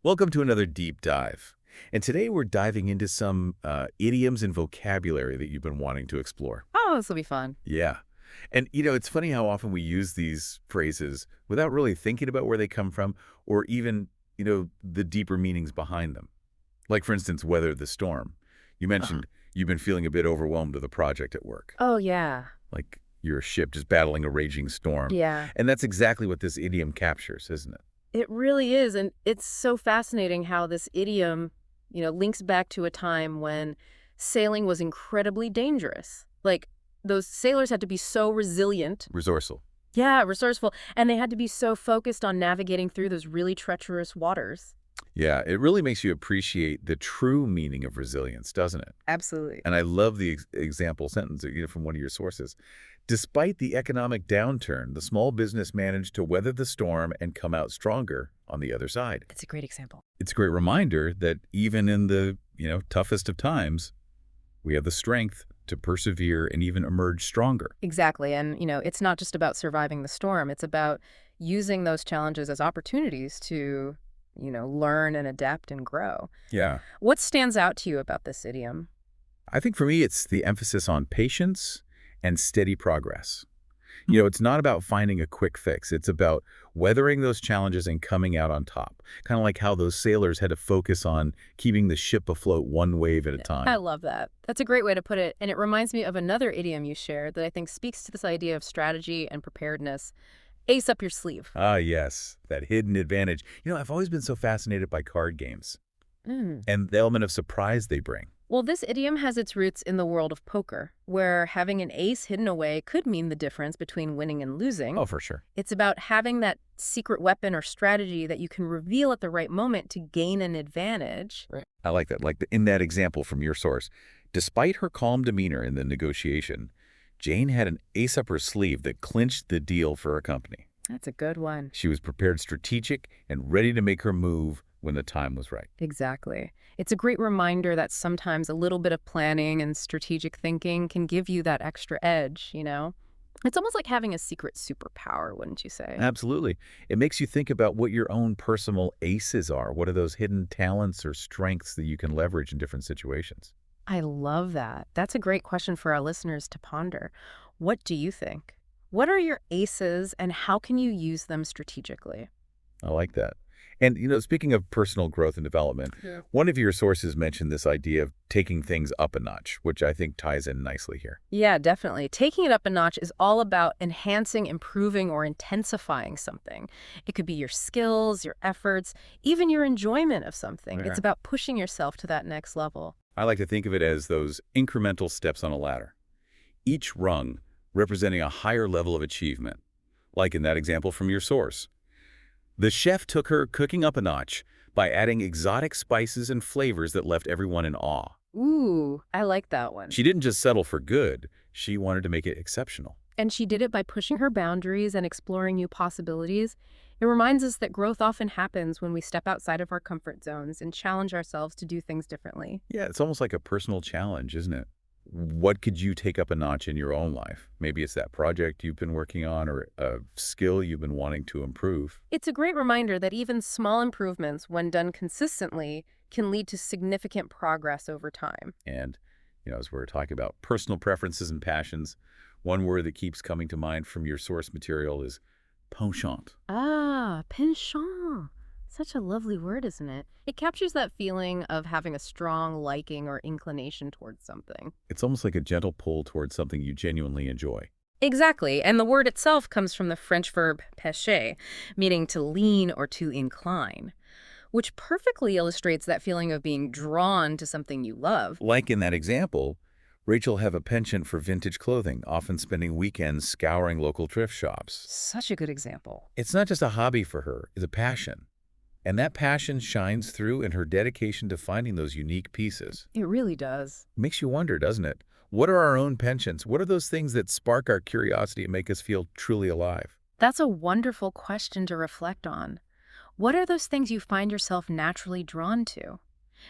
Welcome to another deep dive. And today we're diving into some idioms and vocabulary that you've been wanting to explore. Oh, this will be fun. Yeah. And, it's funny how often we use these phrases without really thinking about where they come from or even, the deeper meanings behind them. Like, for instance, weather the storm. You Ugh. mentioned you've been feeling a bit overwhelmed with a project at work. Oh, yeah. Like you're a ship just battling a raging storm. Yeah. And that's exactly what this idiom captures, isn't it? It really is. And it's so fascinating how this idiom, links back to a time when sailing was incredibly dangerous. Like, those sailors had to be so resilient. Resourceful. Yeah, resourceful. And they had to be so focused on navigating through those really treacherous waters. Yeah, it really makes you appreciate the true meaning of resilience, doesn't it? Absolutely. And I love the example sentence, from one of your sources. Despite the economic downturn, the small business managed to weather the storm and come out stronger on the other side. That's a great example. It's a great reminder that even in the, toughest of times, we have the strength to persevere and even emerge stronger. Exactly. And, it's not just about surviving the storm. It's about using those challenges as opportunities to, learn and adapt and grow. Yeah. What stands out to you about this idiom? I think for me, it's the emphasis on patience and steady progress. It's not about finding a quick fix. It's about weathering those challenges and coming out on top. Kind of like how those sailors had to focus on keeping the ship afloat one wave at a I time. love that. That's a great way to put it. And it reminds me of another idiom you shared that I think speaks to this idea of strategy and preparedness. Ace up your sleeve. Ah, yes, that hidden advantage. I've always been so fascinated by card games Mm. and the element of surprise they bring. Well, this idiom has its roots in the world of poker, where having an ace hidden away could mean the difference between winning and losing. Oh, for sure. It's about having that secret weapon or strategy that you can reveal at the right moment to gain an advantage. Right. I like that. Like in that example from your source, despite her calm demeanor in the negotiation, Jane had an ace up her sleeve that clinched the deal for her company. That's a good one. She was prepared, strategic, and ready to make her move when the time was right. Exactly. It's a great reminder that sometimes a little bit of planning and strategic thinking can give you that extra edge. It's almost like having a secret superpower, wouldn't you say? Absolutely. It makes you think about what your own personal aces are. What are those hidden talents or strengths that you can leverage in different situations? I love that. That's a great question for our listeners to ponder. What do you think? What are your aces and how can you use them strategically? I like that. And, speaking of personal growth and development, Yeah. one of your sources mentioned this idea of taking things up a notch, which I think ties in nicely here. Yeah, definitely. Taking it up a notch is all about enhancing, improving, or intensifying something. It could be your skills, your efforts, even your enjoyment of something. Yeah. It's about pushing yourself to that next level. I like to think of it as those incremental steps on a ladder, each rung representing a higher level of achievement, like in that example from your source. The chef took her cooking up a notch by adding exotic spices and flavors that left everyone in awe. Ooh, I like that one. She didn't just settle for good, she wanted to make it exceptional. And she did it by pushing her boundaries and exploring new possibilities. It reminds us that growth often happens when we step outside of our comfort zones and challenge ourselves to do things differently. Yeah, it's almost like a personal challenge, isn't it? What could you take up a notch in your own life? Maybe it's that project you've been working on or a skill you've been wanting to improve. It's a great reminder that even small improvements, when done consistently, can lead to significant progress over time. And, as we're talking about personal preferences and passions, one word that keeps coming to mind from your source material is penchant. Ah, penchant. Such a lovely word, isn't it? It captures that feeling of having a strong liking or inclination towards something. It's almost like a gentle pull towards something you genuinely enjoy. Exactly, and the word itself comes from the French verb pécher, meaning to lean or to incline, which perfectly illustrates that feeling of being drawn to something you love. Like in that example, Rachel have a penchant for vintage clothing, often spending weekends scouring local thrift shops. Such a good example. It's not just a hobby for her, it's a passion. And that passion shines through in her dedication to finding those unique pieces. It really does. Makes you wonder, doesn't it? What are our own penchants? What are those things that spark our curiosity and make us feel truly alive? That's a wonderful question to reflect on. What are those things you find yourself naturally drawn to?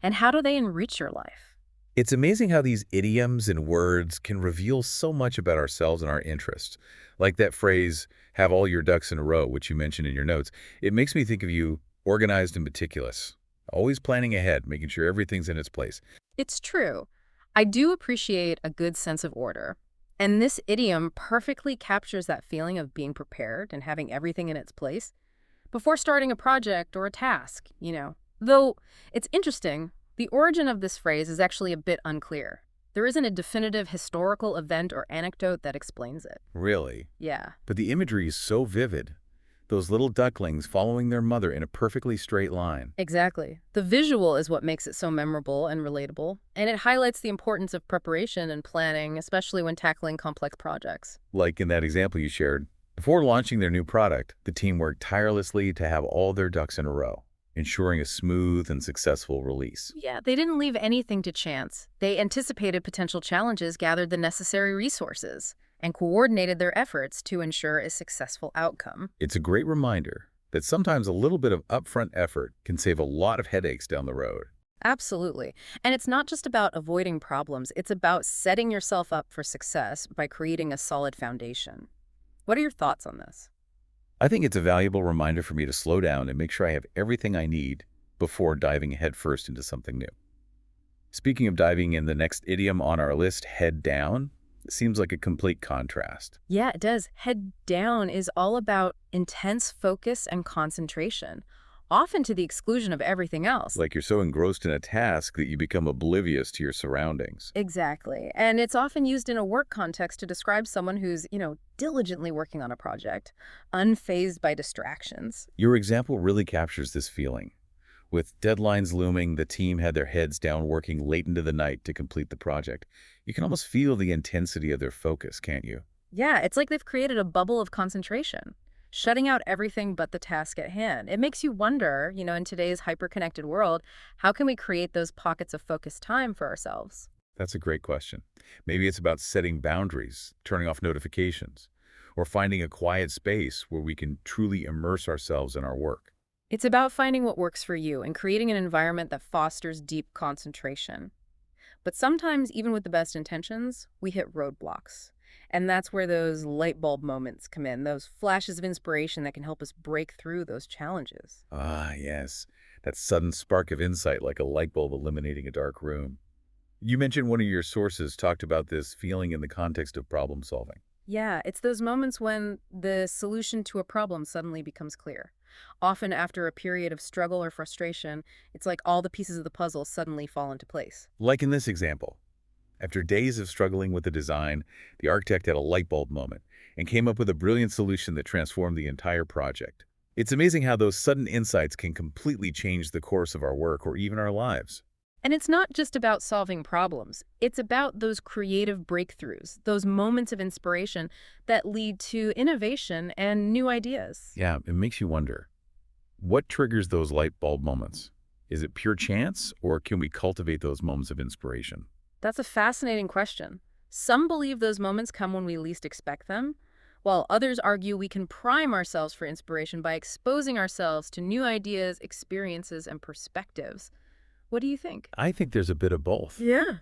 And how do they enrich your life? It's amazing how these idioms and words can reveal so much about ourselves and our interests. Like that phrase, have all your ducks in a row, which you mentioned in your notes. It makes me think of you Organized and meticulous. Always planning ahead, making sure everything's in its place. It's true. I do appreciate a good sense of order. And this idiom perfectly captures that feeling of being prepared and having everything in its place before starting a project or a task. Though it's interesting, the origin of this phrase is actually a bit unclear. There isn't a definitive historical event or anecdote that explains it. Really. Yeah, But the imagery is so vivid. Those little ducklings following their mother in a perfectly straight line. exactly. The visual is what makes it so memorable and relatable, and it highlights the importance of preparation and planning, especially when tackling complex projects. Like in that example you shared. Before launching their new product, the team worked tirelessly to have all their ducks in a row, ensuring a smooth and successful release. Yeah, they didn't leave anything to chance. They anticipated potential challenges, gathered the necessary resources, and coordinated their efforts to ensure a successful outcome. It's a great reminder that sometimes a little bit of upfront effort can save a lot of headaches down the road. Absolutely. And it's not just about avoiding problems, it's about setting yourself up for success by creating a solid foundation. What are your thoughts on this? I think it's a valuable reminder for me to slow down and make sure I have everything I need before diving headfirst into something new. Speaking of diving in, the next idiom on our list, head down, seems like a complete contrast. Yeah, it does. Head down is all about intense focus and concentration, often to the exclusion of everything else. Like you're so engrossed in a task that you become oblivious to your surroundings. Exactly. And it's often used in a work context to describe someone who's diligently working on a project, unfazed by distractions. Your example really captures this feeling. With deadlines looming, the team had their heads down working late into the night to complete the project. You can almost feel the intensity of their focus, can't you? Yeah, it's like they've created a bubble of concentration, shutting out everything but the task at hand. It makes you wonder, in today's hyper-connected world, how can we create those pockets of focused time for ourselves? That's a great question. Maybe it's about setting boundaries, turning off notifications, or finding a quiet space where we can truly immerse ourselves in our work. It's about finding what works for you and creating an environment that fosters deep concentration. But sometimes, even with the best intentions, we hit roadblocks. And that's where those light bulb moments come in, those flashes of inspiration that can help us break through those challenges. Ah, yes. That sudden spark of insight like a light bulb illuminating a dark room. You mentioned one of your sources talked about this feeling in the context of problem solving. Yeah, it's those moments when the solution to a problem suddenly becomes clear. Often after a period of struggle or frustration, it's like all the pieces of the puzzle suddenly fall into place. Like in this example. After days of struggling with the design, the architect had a light bulb moment and came up with a brilliant solution that transformed the entire project. It's amazing how those sudden insights can completely change the course of our work or even our lives. And it's not just about solving problems. It's about those creative breakthroughs, those moments of inspiration that lead to innovation and new ideas. Yeah, it makes you wonder, what triggers those light bulb moments? Is it pure chance, or can we cultivate those moments of inspiration? That's a fascinating question. Some believe those moments come when we least expect them, while others argue we can prime ourselves for inspiration by exposing ourselves to new ideas, experiences, and perspectives. What do you think? I think there's a bit of both. Yeah.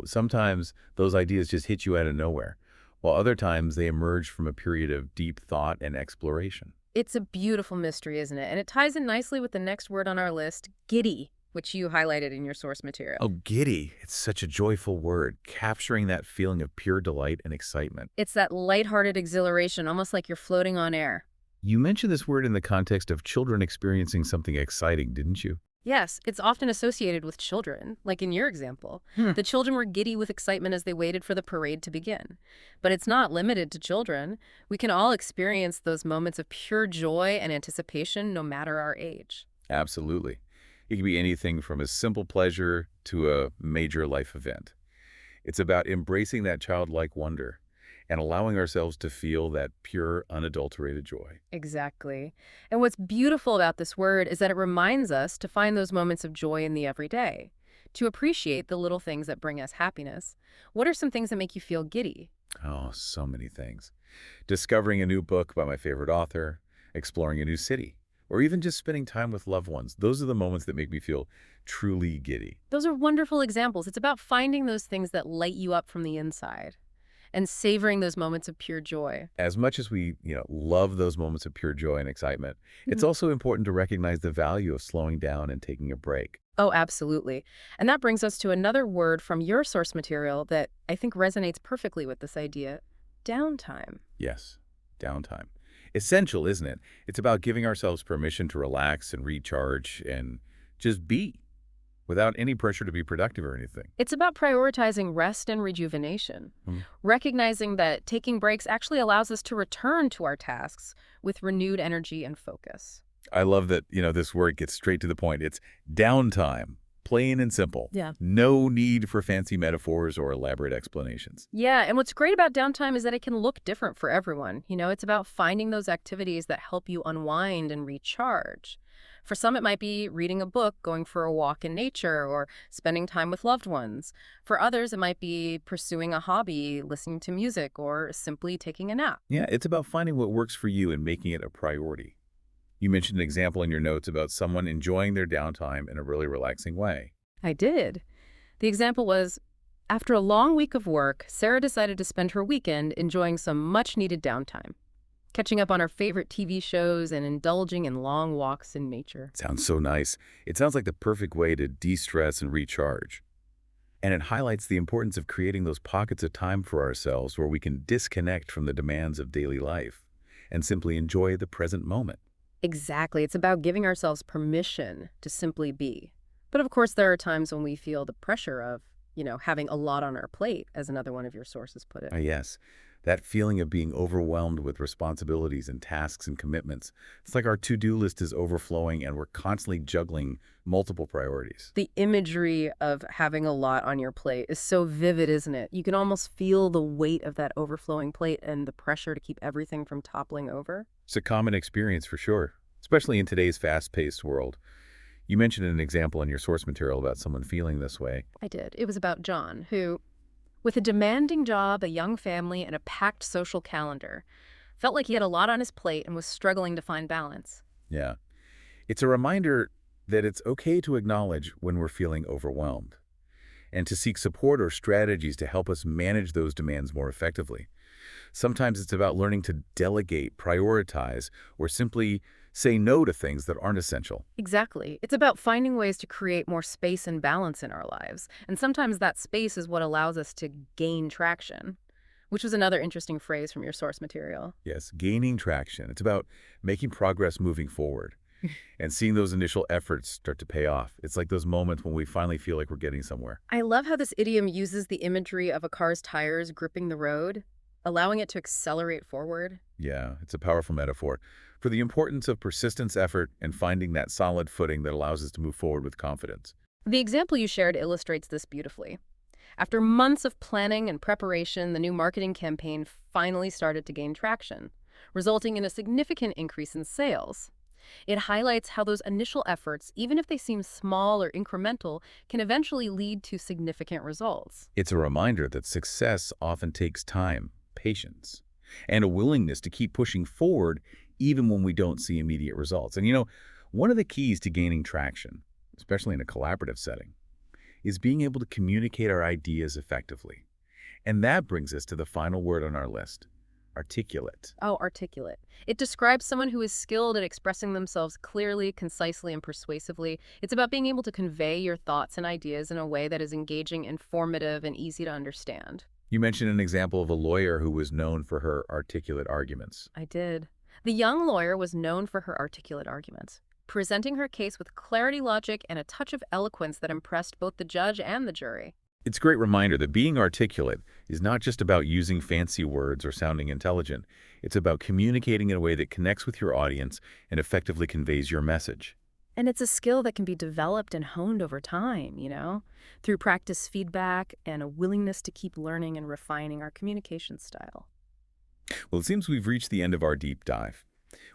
Sometimes those ideas just hit you out of nowhere, while other times they emerge from a period of deep thought and exploration. It's a beautiful mystery, isn't it? And it ties in nicely with the next word on our list, giddy, which you highlighted in your source material. Oh, giddy. It's such a joyful word, capturing that feeling of pure delight and excitement. It's that lighthearted exhilaration, almost like you're floating on air. You mentioned this word in the context of children experiencing something exciting, didn't you? Yes, it's often associated with children, like in your example. The children were giddy with excitement as they waited for the parade to begin. But it's not limited to children. We can all experience those moments of pure joy and anticipation no matter our age. Absolutely. It can be anything from a simple pleasure to a major life event. It's about embracing that childlike wonder and allowing ourselves to feel that pure, unadulterated joy. Exactly. And what's beautiful about this word is that it reminds us to find those moments of joy in the everyday, to appreciate the little things that bring us happiness. What are some things that make you feel giddy? Oh, so many things. Discovering a new book by my favorite author, exploring a new city, or even just spending time with loved ones. Those are the moments that make me feel truly giddy. Those are wonderful examples. It's about finding those things that light you up from the inside. and savoring those moments of pure joy. As much as we, love those moments of pure joy and excitement, it's Mhm. also important to recognize the value of slowing down and taking a break. Oh, absolutely. And that brings us to another word from your source material that I think resonates perfectly with this idea: downtime. Yes, downtime. Essential, isn't it? It's about giving ourselves permission to relax and recharge and just be without any pressure to be productive or anything. It's about prioritizing rest and rejuvenation, Hmm. recognizing that taking breaks actually allows us to return to our tasks with renewed energy and focus. I love that, this word gets straight to the point. It's downtime, plain and simple. Yeah. No need for fancy metaphors or elaborate explanations. Yeah, and what's great about downtime is that it can look different for everyone. It's about finding those activities that help you unwind and recharge. For some, it might be reading a book, going for a walk in nature, or spending time with loved ones. For others, it might be pursuing a hobby, listening to music, or simply taking a nap. Yeah, it's about finding what works for you and making it a priority. You mentioned an example in your notes about someone enjoying their downtime in a really relaxing way. I did. The example was, after a long week of work, Sarah decided to spend her weekend enjoying some much-needed downtime, catching up on her favorite TV shows and indulging in long walks in nature. Sounds so nice. It sounds like the perfect way to de-stress and recharge. And it highlights the importance of creating those pockets of time for ourselves where we can disconnect from the demands of daily life and simply enjoy the present moment. Exactly. It's about giving ourselves permission to simply be. But of course, there are times when we feel the pressure of, having a lot on our plate, as another one of your sources put it. Ah, yes, that feeling of being overwhelmed with responsibilities and tasks and commitments. It's like our to-do list is overflowing and we're constantly juggling multiple priorities. The imagery of having a lot on your plate is so vivid, isn't it? You can almost feel the weight of that overflowing plate and the pressure to keep everything from toppling over. It's a common experience for sure, especially in today's fast-paced world. You mentioned an example in your source material about someone feeling this way. I did. It was about John, who, with a demanding job, a young family, and a packed social calendar, felt like he had a lot on his plate and was struggling to find balance. Yeah. It's a reminder that it's okay to acknowledge when we're feeling overwhelmed and to seek support or strategies to help us manage those demands more effectively. Sometimes it's about learning to delegate, prioritize, or simply say no to things that aren't essential. Exactly. It's about finding ways to create more space and balance in our lives. And sometimes that space is what allows us to gain traction, which was another interesting phrase from your source material. Yes, gaining traction. It's about making progress moving forward and seeing those initial efforts start to pay off. It's like those moments when we finally feel like we're getting somewhere. I love how this idiom uses the imagery of a car's tires gripping the road, allowing it to accelerate forward. Yeah, it's a powerful metaphor for the importance of persistence, effort, and finding that solid footing that allows us to move forward with confidence. The example you shared illustrates this beautifully. After months of planning and preparation, the new marketing campaign finally started to gain traction, resulting in a significant increase in sales. It highlights how those initial efforts, even if they seem small or incremental, can eventually lead to significant results. It's a reminder that success often takes time, patience, and a willingness to keep pushing forward even when we don't see immediate results. And one of the keys to gaining traction, especially in a collaborative setting, is being able to communicate our ideas effectively. And that brings us to the final word on our list: articulate. Oh, articulate. It describes someone who is skilled at expressing themselves clearly, concisely, and persuasively. It's about being able to convey your thoughts and ideas in a way that is engaging, informative, and easy to understand. You mentioned an example of a lawyer who was known for her articulate arguments. I did. The young lawyer was known for her articulate arguments, presenting her case with clarity, logic, and a touch of eloquence that impressed both the judge and the jury. It's a great reminder that being articulate is not just about using fancy words or sounding intelligent. It's about communicating in a way that connects with your audience and effectively conveys your message. And it's a skill that can be developed and honed over time, through practice, feedback, and a willingness to keep learning and refining our communication style. Well, it seems we've reached the end of our deep dive.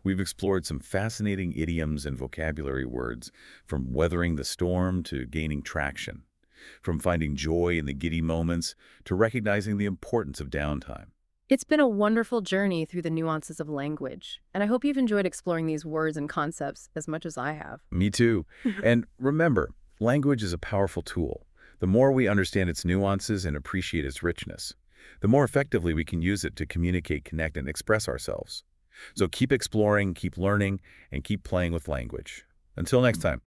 We've explored some fascinating idioms and vocabulary words, from weathering the storm to gaining traction, from finding joy in the giddy moments to recognizing the importance of downtime. It's been a wonderful journey through the nuances of language, and I hope you've enjoyed exploring these words and concepts as much as I have. Me too. And remember, language is a powerful tool. The more we understand its nuances and appreciate its richness, the more effectively we can use it to communicate, connect, and express ourselves. So keep exploring, keep learning, and keep playing with language. Until next time.